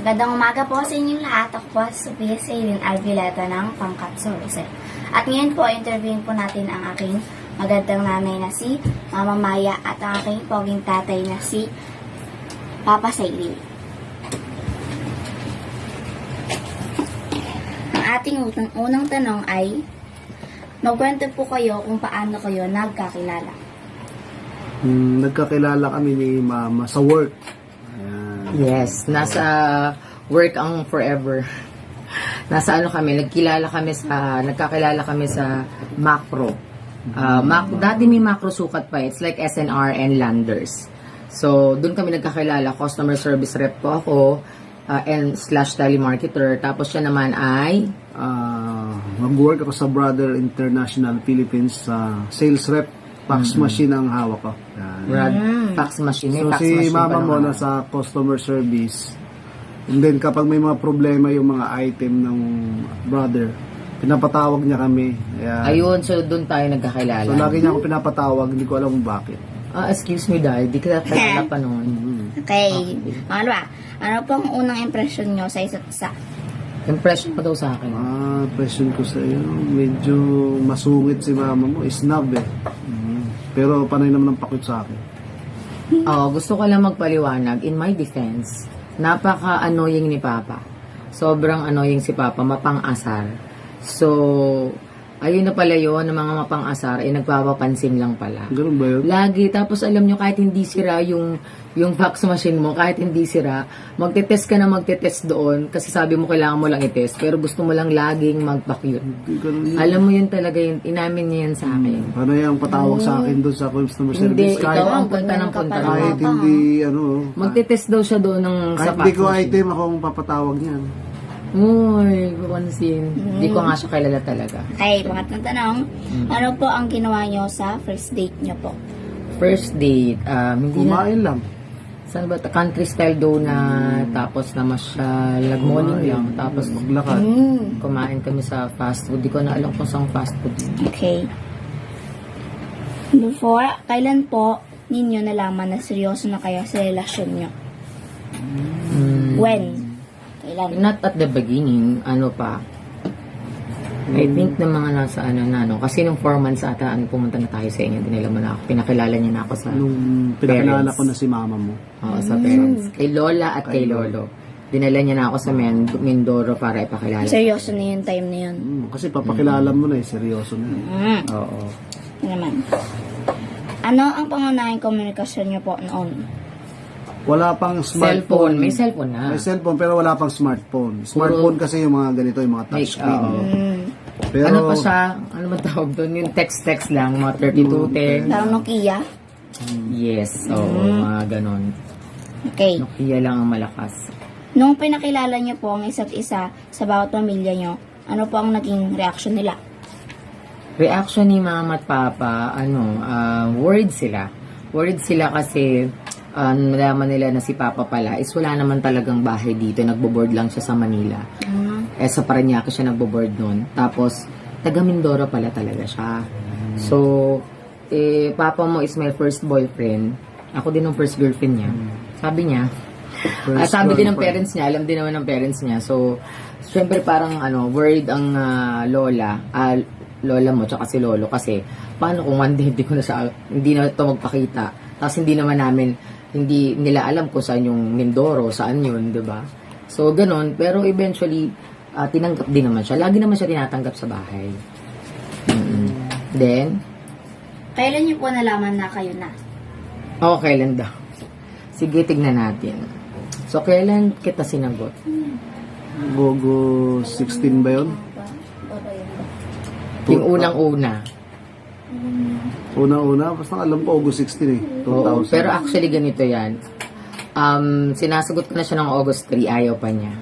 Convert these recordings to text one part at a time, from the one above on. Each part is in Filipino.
Magandang umaga po sa inyong lahat. Ako po si Sophia Saylin Alvileta ng Pangkat Sorose. At ngayon po, interviewin po natin ang aking magandang nanay na si Mama Maya at ang aking poging tatay na si Papa Saylin. Ang ating unang tanong ay, magkwento po kayo kung paano kayo nagkakilala. Nagkakilala kami ni Mama sa work. Ayan. Yes, nasa work ang forever. Nasa ano kami, nagkakilala kami sa Macro. Dati may Macro sukat pa, it's like SNR and Landers. So, doon kami nagkakilala, customer service rep po ako, and / telemarketer. Tapos siya naman ay Mag-work ako sa Brother International Philippines sa sales rep. Fax machine ang hawak ko. Ayan. fax machine. May So fax si machine pa Mama mo naman. nasa customer service. And then kapag may mga problema yung mga item ng brother, pinapatawag niya kami. Ayan. Ayun, so doon tayo nagkakilala. So lagi niya ako pinapatawag, hindi ko alam kung bakit. Excuse me, dahil di kita kilala pa noon. Okay. Pangalawa, ano po ang unang impression nyo sa isa't isa? Impression pa daw sa akin. Question ko sa iyo, medyo masungit si Mama mo, snob eh. Pero panay naman ang pakit sa akin. Gusto ko lang magpaliwanag. In my defense, napaka-annoying ni Papa. Sobrang annoying si Papa, mapang-asar. So, ayun na pala yun, ng mga mapang-asar, ay nagpapapansin lang pala. Ganun ba yun? Lagi, tapos alam nyo, kahit hindi sira yung fax machine mo, kahit hindi sira, magte-test ka na magte-test doon, kasi sabi mo kailangan mo lang i-test, pero gusto mo lang laging magpa-cute. Ganun yun. Alam mo yun talaga yun, inamin niya yan sa akin. Panay ang patawag sa akin doon sa customer Hindi, service. ikaw ang punta ng punta. Kahit hindi, Magte-test daw siya doon ng kahit sa hindi fax ko machine. item, ako ang papatawag niyan. Uy, papansin. Hindi ko nga siya kilala talaga. Okay, pangatlong tanong, ano po ang ginawa nyo sa first date nyo po? First date, hindi na, Kumain lang. saan ba, country style donut, tapos na nag-morning lang, tapos Maglakad. kumain kami sa fast food. Di ko na alam kung saan fast food. Okay. Before, kailan po ninyo nalaman na seryoso na kayo sa relasyon nyo? When? Kailan? Not at the beginning, ano pa. I think na mga nasa kasi nung 4 months ata, pumunta na tayo sa inyo, dinala mo na ako, pinakilala niya na ako sa Nung pinakilala parents. ko na si Mama mo. Oo, sa parents. Kay Lola at kay Lolo. Dinala niya na ako sa Mindoro para ipakilala. Seryoso na yung time na yun. Kasi papakilala mo na seryoso na yun. Oo. Yun naman. Ano ang pangunahing komunikasyon nyo po noon? Wala pang Cellphone. smartphone. May cellphone na. May cellphone pero wala pang smartphone. Smartphone kasi yung mga ganito, yung mga touchscreen. Oo. Pero Ano pa siya? Ano ba tawag doon? Yung text lang, mga 3210. Parang Nokia? Yes. Oo, mga ganon. Okay. Nokia lang ang malakas. Nung pinakilala nyo po ang isa't isa sa bawat pamilya nyo, ano po ang naging reaction nila? Reaction ni Mama at Papa, worried sila. Worried sila kasi nalaman nila na si Papa pala is wala naman talagang bahay dito. Nagbo-board lang siya sa Manila. Sa Parañaque siya nagbo-board nun. Tapos, taga Mindoro pala talaga siya. So, Papa mo is my first boyfriend. Ako din ang first girlfriend niya. Sabi niya. Sabi din ng parents niya, alam din naman ng parents niya. So, syempre parang worried ang lola mo tsaka si lolo kasi paano kung one day hindi na ito magpakita. Tapos hindi nila alam kung saan yung Mindoro, saan yun, di ba? So, ganun. Pero eventually, tinanggap din naman siya. Lagi naman siya tinatanggap sa bahay. Then, Kailan nyo po nalaman na kayo na? kailan daw? Sige, tignan natin. So, kailan kita sinagot? Gogo 16 ba yun? Yung unang-una. Una-una, basta alam ko August 16 eh. Oo, 2000. pero actually ganito yan. Sinasagot ko na siya ng August 3, ayaw pa niya.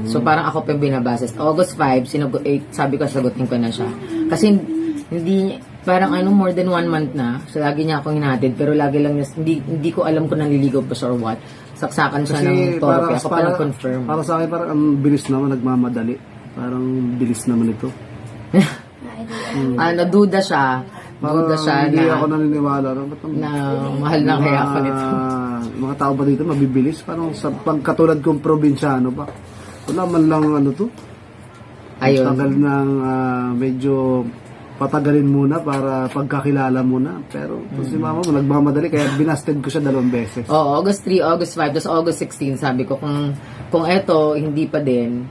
So parang ako pa yung binabasa. August 5, sabi ko sagutin ko na siya. Kasi hindi, parang more than 1 month na. So lagi niya akong hinatid, pero lagi lang niya, hindi ko alam kung naliligaw pa siya or what. Saksakan siya ng torope. Ako pa nag-confirm. Para sa akin, parang ang bilis naman, nagmamadali. Parang bilis naman ito. Naduda siya. Parang duda siya hindi na, ako naniniwala. No? Ba't ang- na mahal na kaya ako nito. mga tao ba dito mabibilis? Parang sa pagkatulad kong probinsyano ba? Wala man lang ano to. Ayun. Tagal ng medyo patagalin muna para pagkakilala muna. Pero si mama mo nagmamadali kaya binasted ko siya 2 beses. Oo, August 3, August 5, tapos August 16, sabi ko kung eto, hindi pa din,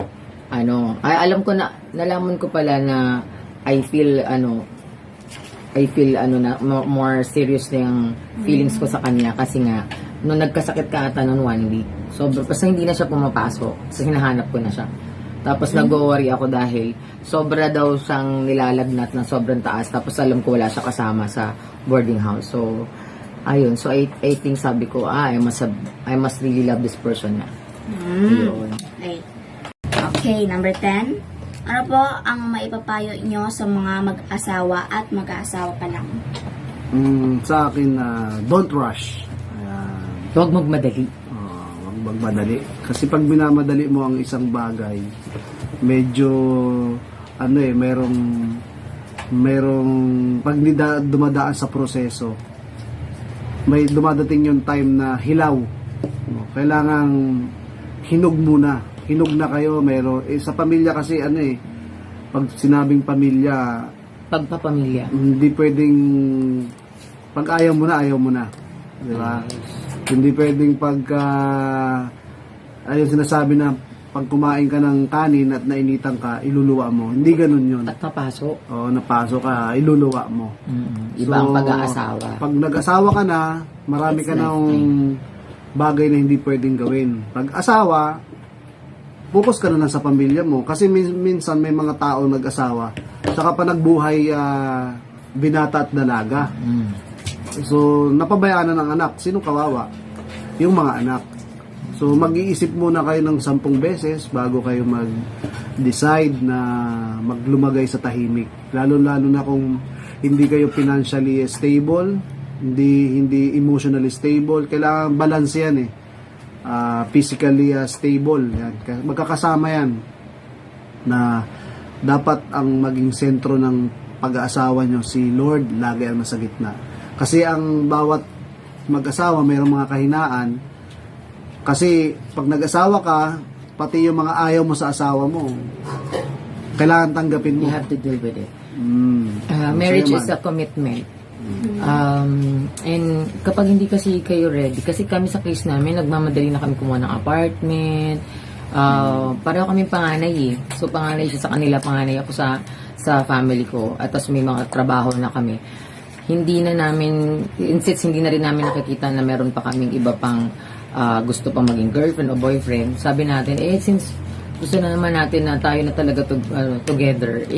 alam ko na, nalaman ko pala na I feel na more serious na yung feelings ko sa kanya kasi nga, nung nagkasakit ka ata noon 1 week, so basta hindi na siya pumapasok, so hinahanap ko na siya. Tapos nag-worry ako dahil sobra daw siyang nilalagnat ng sobrang taas. Tapos alam ko wala siya kasama sa boarding house. So, ayun. So, I think sabi ko, I must really love this person na. Ayun. Okay, number 10. Ano po ang maipapayo nyo sa mga mag-asawa at mag-aasawa pa lang? Sa akin, don't rush. Huwag magmadali. Huwag magmadali. Kasi pag minamadali mo ang isang bagay, medyo merong pag dumadaan sa proseso, may dumadating yung time na hilaw. Kailangan hinog muna. Hinog na kayo. Sa pamilya kasi pag sinabing pamilya, Pagpapamilya. hindi pwedeng pag ayaw mo na. Di ba? Hindi pwedeng ayun sinasabi na pag kumain ka ng kanin at nainitan ka, iluluwa mo. Hindi ganun yun. At napasok. Oo, napasok ka, iluluwa mo. Iba ang pag-aasawa. Pag nag-asawa ka na, marami ka ng bagay na hindi pwedeng gawin. Pag asawa, focus ka na lang sa pamilya mo. Kasi minsan may mga tao nag-asawa, saka pa nagbuhay binata at dalaga. So, napabayaan na ng anak. Sino kawawa? Yung mga anak. So, mag-iisip muna kayo ng 10 beses bago kayo mag-decide na maglumagay sa tahimik. Lalo-lalo na kung hindi kayo financially stable, hindi emotionally stable. Kailangan balance yan physically stable. Yan. Magkakasama yan na dapat ang maging sentro ng pag-aasawa nyo si Lord, lagi ang nasa gitna. Kasi ang bawat mag-asawa mayroong mga kahinaan. Kasi pag nag-asawa ka, pati yung mga ayaw mo sa asawa mo, kailangan tanggapin mo. You have to deal with it. Marriage is a commitment. And kapag hindi kasi kayo ready, kasi kami sa case namin, nagmamadali na kami kumuha ng apartment. Pareho kami panganay So panganay siya sa kanila, panganay ako sa family ko. At tapos may mga trabaho na kami. Hindi na rin namin nakikita na meron pa kaming iba pang gusto pang maging girlfriend o boyfriend. Sabi natin, since gusto na naman natin na tayo na talaga together,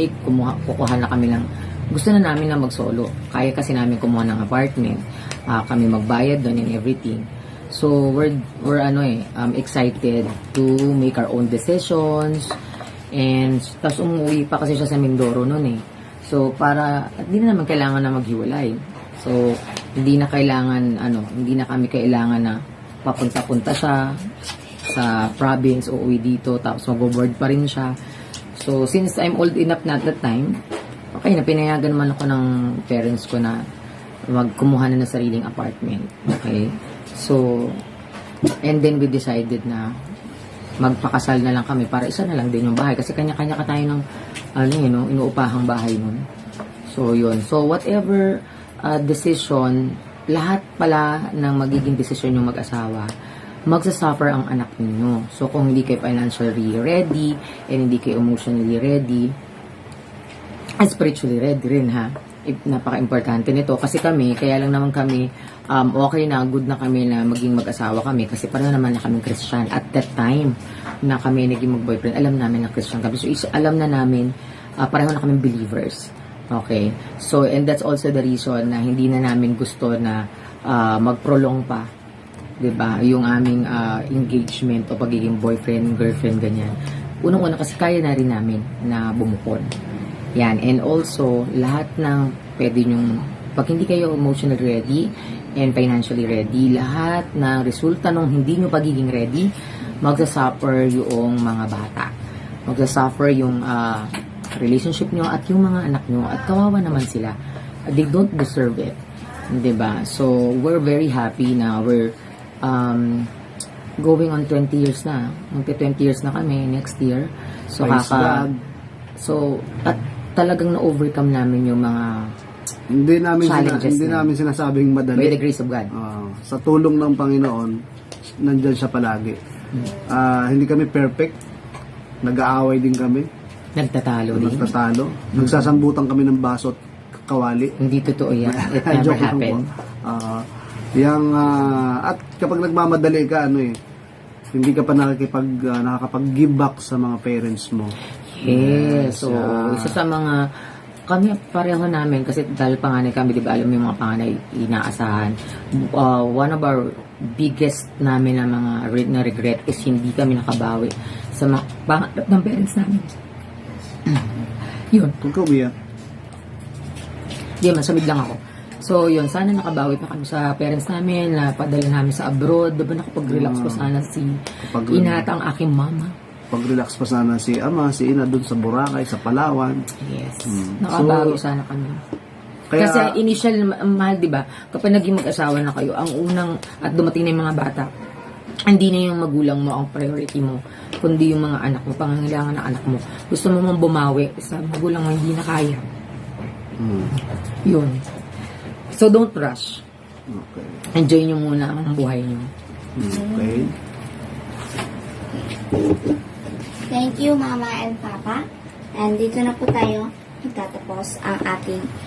kukuha na kami ng gusto na namin na mag-solo. Kaya kasi namin kumuha ng apartment. Kami magbayad doon and everything. So, we're excited to make our own decisions. And, tapos umuwi pa kasi siya sa Mindoro noon So, hindi na naman kailangan na maghiwalay. So, hindi na kami kailangan na papunta-punta siya sa province o uwi dito, tapos mag-board pa rin siya. So, since I'm old enough na at that time, okay, pinayagan naman ako ng parents ko na magkumuha na ng sariling apartment. Okay? So, and then we decided na magpakasal na lang kami para isa na lang din yung bahay. Kasi kanya-kanya ka tayo ng inuupahang bahay nun. So, yun. So, whatever decision, lahat pala ng magiging decision yung mag-asawa, magsasuffer ang anak ninyo. So, kung hindi kayo financially ready, and hindi kayo emotionally ready, spiritually ready rin napaka-importante nito. Kasi kaya lang naman kami, okay na, good na kami na maging mag-asawa kami. Kasi pareho naman na kaming Christian. At that time na kami naging mag-boyfriend, alam namin na Christian kami. So, alam na namin, pareho na kaming believers. Okay? So, and that's also the reason na hindi na namin gusto na mag-prolong pa. Diba? Yung aming engagement o pagiging boyfriend, girlfriend, ganyan. Unang-una kasi kaya na rin namin na bumukod. Yan. And also, lahat ng pwede nyong, pag hindi kayo emotionally ready and financially ready, lahat ng resulta nung hindi nyo pagiging ready, magsasuffer yung mga bata. Magsasuffer yung relationship nyo at yung mga anak nyo at kawawa naman sila. they don't deserve it. 'Di ba? So, we're very happy na we're going on 20 years na. Magti 20 years na kami next year. So, Praise God. at talagang na-overcome namin yung mga Challenges hindi na. namin sinasabing by the madali. grace of God. Sa tulong ng Panginoon, nandyan siya palagi. Hindi kami perfect. Nag-aaway din kami. Nagtatalo din. Nagtatalo. Nagsasambutan kami ng baso at kawali. Hindi totoo yan. It never Joke lang po. happened. At kapag nagmamadali ka, hindi ka pa nakakapag-give back sa mga parents mo. Yes. So, Yeah. isa sa mga kami pareho namin kasi dahil panganay kami, di ba, alam mo yung mga panganay inaasahan. One of our biggest namin na mga na regret is hindi kami nakabawi sa mga pangarap ng parents namin. Yun. Kung umiyak. Di, masamid lang ako. So, yun, sana nakabawi pa kami sa parents namin, na padala namin sa abroad. Diba nakapag-relax pa sana si Inata, ang aking mama. Pag-relax pa sana si Ama, si Ina dun sa Boracay, sa Palawan. Yes. Mm. Nakabawi So, sana kami. Kaya, Kasi initial, mahal, di ba? Kapag naging mag-asawa na kayo, ang unang, at dumating na yung mga bata, hindi na yung magulang mo ang priority mo, kundi yung mga anak mo, pangangailangan ng anak mo. Gusto mo mong bumawi sa magulang mo, hindi na kaya. Yun. So, don't rush. Okay. Enjoy nyo muna ang buhay nyo. Okay. Thank you, Mama and Papa. And dito na po tayo magtatapos ang ating